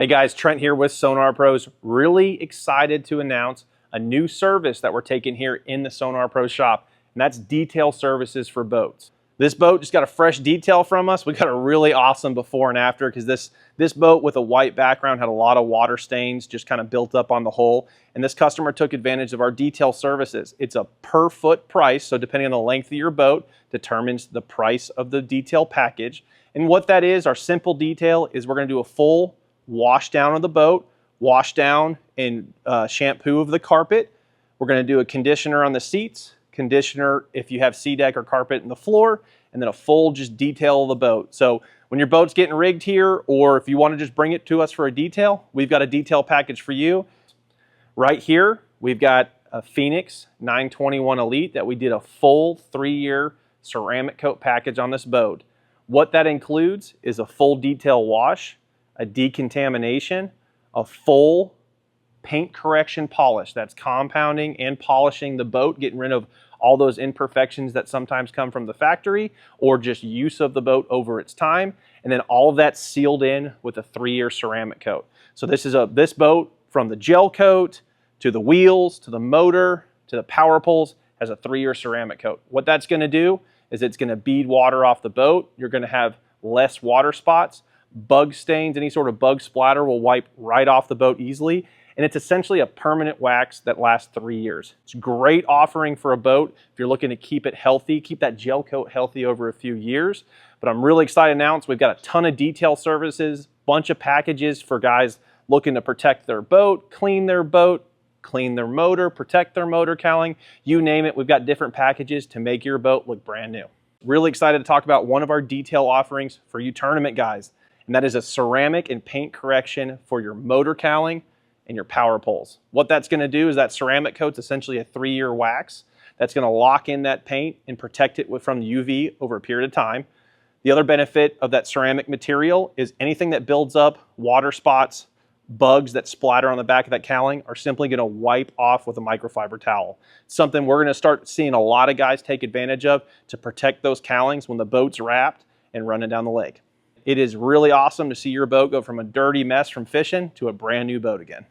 Hey guys, Trent here with Sonar Pros. Really excited to announce a new service that we're taking here in the Sonar Pros shop, and that's detail services for boats. This boat just got a fresh detail from us. We got a really awesome before and after because this boat with a white background had a lot of water stains just kind of built up on the hull, and this customer took advantage of our detail services. It's a per foot price, so depending on the length of your boat determines the price of the detail package. And what that is, our simple detail is we're going to do a full wash down of the boat, wash down and shampoo of the carpet. We're going to do a conditioner on the seats, conditioner if you have sea deck or carpet in the floor, and then a full just detail of the boat. So when your boat's getting rigged here, or if you want to just bring it to us for a detail, we've got a detail package for you. Right here, we've got a Phoenix 921 Elite that we did a full 3-year ceramic coat package on this boat. What that includes is a full detail wash, a decontamination, a full paint correction polish. That's compounding and polishing the boat, getting rid of all those imperfections that sometimes come from the factory or just use of the boat over its time. And then all of that sealed in with a 3-year ceramic coat. So this boat, from the gel coat to the wheels to the motor to the power poles, has a 3-year ceramic coat. What that's going to do is it's going to bead water off the boat. You're going to have less water spots. Bug stains, any sort of bug splatter will wipe right off the boat easily. And it's essentially a permanent wax that lasts 3 years. It's a great offering for a boat if you're looking to keep it healthy, keep that gel coat healthy over a few years. But I'm really excited to announce we've got a ton of detail services, bunch of packages for guys looking to protect their boat, clean their motor, protect their motor cowling, you name it. We've got different packages to make your boat look brand new. Really excited to talk about one of our detail offerings for you tournament guys. And that is a ceramic and paint correction for your motor cowling and your power poles. What that's going to do is that ceramic coat's essentially a 3-year wax that's going to lock in that paint and protect it from the UV over a period of time. The other benefit of that ceramic material is anything that builds up, water spots, bugs that splatter on the back of that cowling are simply going to wipe off with a microfiber towel. It's something we're going to start seeing a lot of guys take advantage of to protect those cowlings when the boat's wrapped and running down the lake. It is really awesome to see your boat go from a dirty mess from fishing to a brand new boat again.